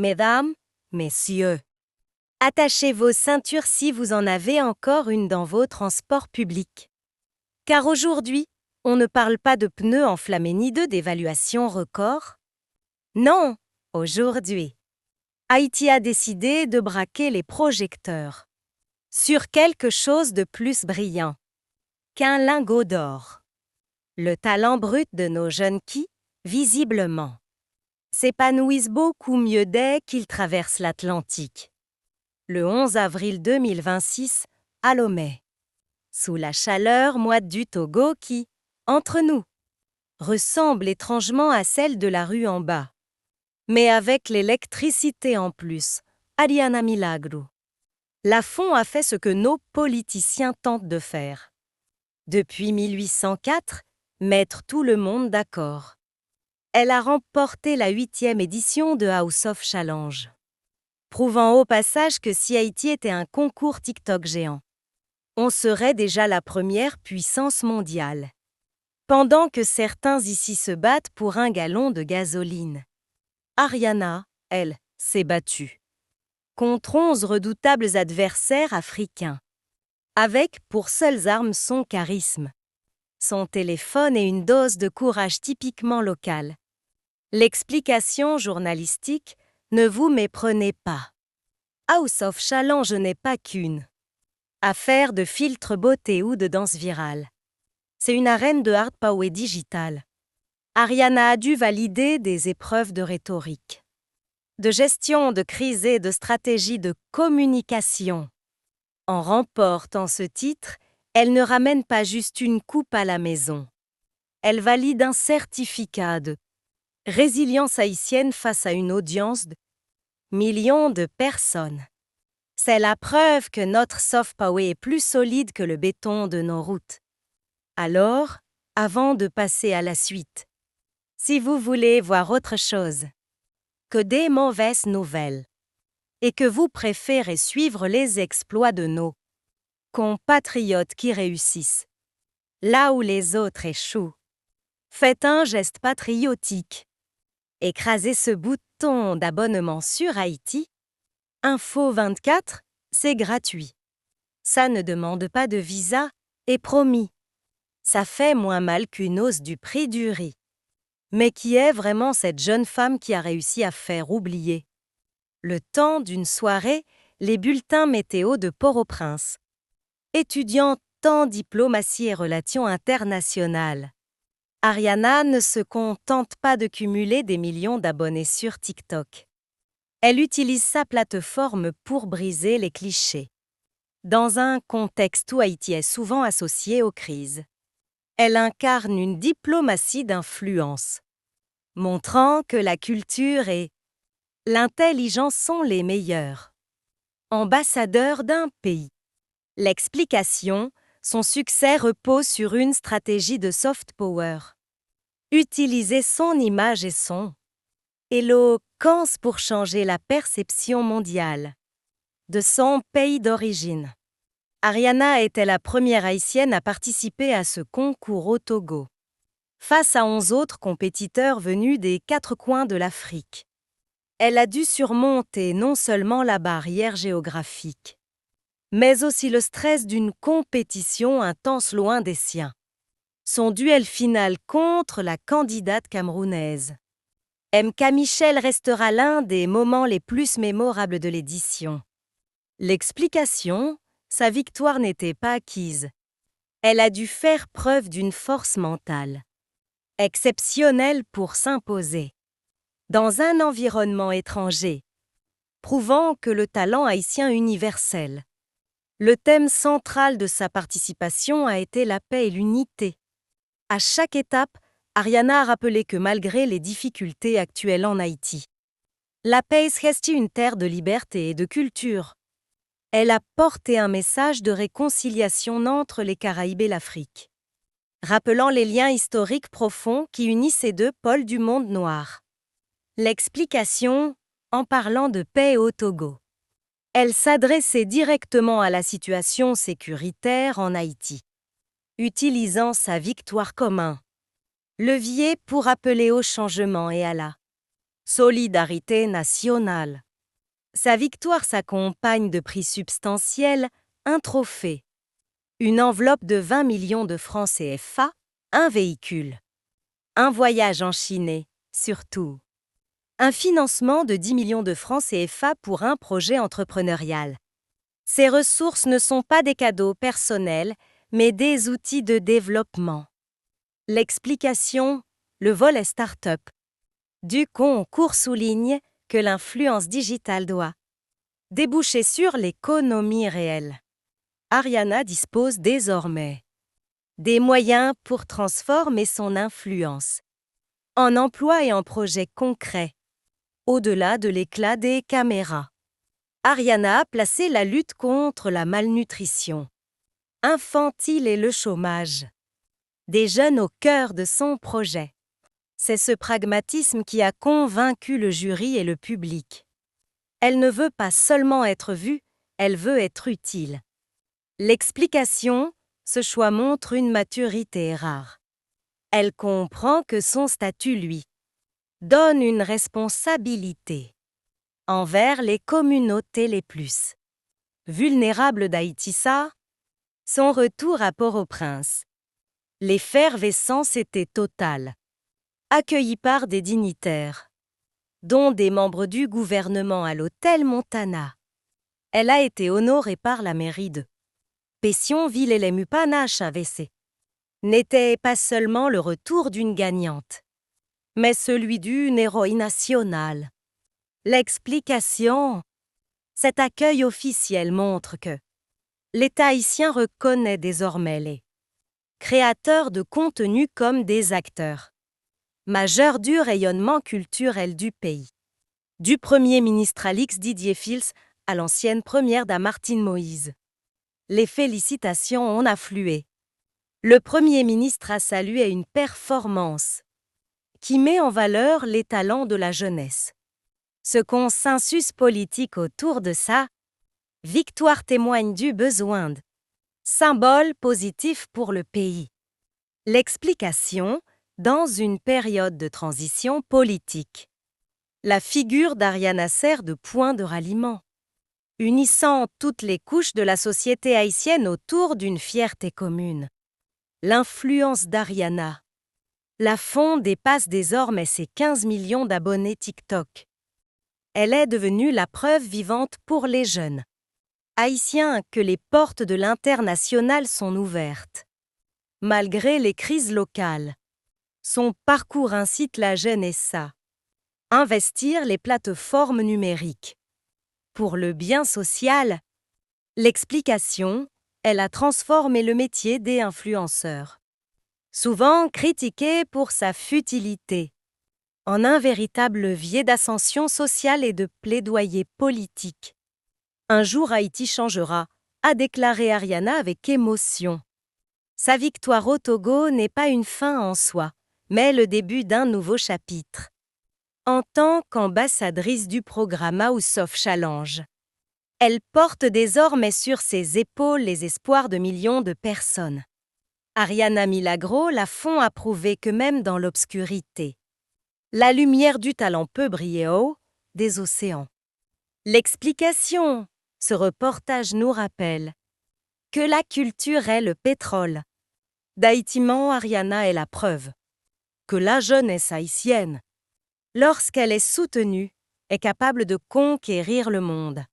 Mesdames, messieurs, attachez vos ceintures si vous en avez encore une dans vos transports publics. Car aujourd'hui, on ne parle pas de pneus enflammés ni d'évaluation record. Non, aujourd'hui, Haïti a décidé de braquer les projecteurs sur quelque chose de plus brillant qu'un lingot d'or. Le talent brut de nos jeunes qui, visiblement, s'épanouissent beaucoup mieux dès qu'ils traversent l'Atlantique. Le 11 avril 2026, à Lomé, sous la chaleur moite du Togo qui, entre nous, ressemble étrangement à celle de la rue en bas. Mais avec l'électricité en plus, Ariana Milagro. Lafont a fait ce que nos politiciens tentent de faire. Depuis 1804, mettre tout le monde d'accord. Elle a remporté la 8e édition de House of Challenge, prouvant au passage que si Haïti était un concours TikTok géant, on serait déjà la première puissance mondiale. Pendant que certains ici se battent pour un gallon de gasoline, Ariana, elle, s'est battue contre 11 redoutables adversaires africains, avec pour seules armes son charisme, son téléphone et une dose de courage typiquement local. L'explication journalistique, ne vous méprenez pas. House of Challenge n'est pas qu'une affaire de filtre beauté ou de danse virale. C'est une arène de hard power digital. Ariana a dû valider des épreuves de rhétorique, de gestion de crise et de stratégie de communication. En remportant ce titre, elle ne ramène pas juste une coupe à la maison. Elle valide un certificat de résilience haïtienne face à une audience de millions de personnes. C'est la preuve que notre soft power est plus solide que le béton de nos routes. Alors, avant de passer à la suite, si vous voulez voir autre chose que des mauvaises nouvelles et que vous préférez suivre les exploits de nos compatriotes qui réussissent là où les autres échouent, faites un geste patriotique. Écrasez ce bouton d'abonnement sur Haïti. Info 24, c'est gratuit. Ça ne demande pas de visa, et promis. Ça fait moins mal qu'une hausse du prix du riz. Mais qui est vraiment cette jeune femme qui a réussi à faire oublier, le temps d'une soirée, les bulletins météo de Port-au-Prince? Étudiante en diplomatie et relations internationales, Ariana ne se contente pas de cumuler des millions d'abonnés sur TikTok. Elle utilise sa plateforme pour briser les clichés. Dans un contexte où Haïti est souvent associé aux crises, elle incarne une diplomatie d'influence, montrant que la culture et l'intelligence sont les meilleurs ambassadeurs d'un pays. L'explication, son succès repose sur une stratégie de soft power. Utiliser son image et son éloquence pour changer la perception mondiale de son pays d'origine. Ariana était la première haïtienne à participer à ce concours au Togo, face à 11 autres compétiteurs venus des 4 coins de l'Afrique. Elle a dû surmonter non seulement la barrière géographique, mais aussi le stress d'une compétition intense loin des siens. Son duel final contre la candidate camerounaise MK Michel restera l'un des moments les plus mémorables de l'édition. L'explication, sa victoire n'était pas acquise. Elle a dû faire preuve d'une force mentale exceptionnelle pour s'imposer dans un environnement étranger, prouvant que le talent haïtien universel. Le thème central de sa participation a été la paix et l'unité. À chaque étape, Ariana a rappelé que malgré les difficultés actuelles en Haïti, la paix reste une terre de liberté et de culture. Elle a porté un message de réconciliation entre les Caraïbes et l'Afrique, rappelant les liens historiques profonds qui unissent ces deux pôles du monde noir. L'explication, en parlant de paix au Togo. Elle s'adressait directement à la situation sécuritaire en Haïti, utilisant sa victoire comme un levier pour appeler au changement et à la Solidarité nationale. Sa victoire s'accompagne de prix substantiels, un trophée, une enveloppe de 20 millions de francs CFA, un véhicule, un voyage en Chine, surtout, un financement de 10 millions de francs CFA pour un projet entrepreneurial. Ces ressources ne sont pas des cadeaux personnels, mais des outils de développement. L'explication, le volet start-up. Du concours souligne que l'influence digitale doit déboucher sur l'économie réelle. Ariana dispose désormais des moyens pour transformer son influence en emploi et en projets concrets, au-delà de l'éclat des caméras. Ariana a placé la lutte contre la malnutrition infantile et le chômage des jeunes au cœur de son projet. C'est ce pragmatisme qui a convaincu le jury et le public. Elle ne veut pas seulement être vue, elle veut être utile. L'explication, ce choix montre une maturité rare. Elle comprend que son statut lui donne une responsabilité envers les communautés les plus vulnérables d'Haïti. Son retour à Port-au-Prince. L'effervescence était totale. Accueillie par des dignitaires, dont des membres du gouvernement à l'hôtel Montana. Elle a été honorée par la mairie de Pétionville et les Mupanache AVC. N'était pas seulement le retour d'une gagnante, mais celui d'une héroïne nationale. L'explication. Cet accueil officiel montre que l'État haïtien reconnaît désormais les créateurs de contenu comme des acteurs majeurs du rayonnement culturel du pays. Du Premier ministre Alix Didier Fils à l'ancienne première dame Martine Moïse. Les félicitations ont afflué. Le Premier ministre a salué une performance qui met en valeur les talents de la jeunesse. Ce consensus politique autour de sa victoire témoigne du besoin de symbole positif pour le pays. L'explication, dans une période de transition politique. La figure d'Ariana sert de point de ralliement, unissant toutes les couches de la société haïtienne autour d'une fierté commune. L'influence d'Ariana. La Fond dépasse désormais ses 15 millions d'abonnés TikTok. Elle est devenue la preuve vivante pour les jeunes haïtiens que les portes de l'international sont ouvertes. Malgré les crises locales, son parcours incite la jeunesse à investir les plateformes numériques. Pour le bien social, l'explication, elle a transformé le métier des influenceurs, souvent critiqué pour sa futilité, en un véritable levier d'ascension sociale et de plaidoyer politique. Un jour Haïti changera, a déclaré Ariana avec émotion. Sa victoire au Togo n'est pas une fin en soi, mais le début d'un nouveau chapitre. En tant qu'ambassadrice du programme House of Challenge, elle porte désormais sur ses épaules les espoirs de millions de personnes. Ariana Milagro la Fond a prouvé que même dans l'obscurité, la lumière du talent peut briller au haut des océans. L'explication, ce reportage nous rappelle que la culture est le pétrole. D'Haïtiman, Ariana est la preuve que la jeunesse haïtienne, lorsqu'elle est soutenue, est capable de conquérir le monde.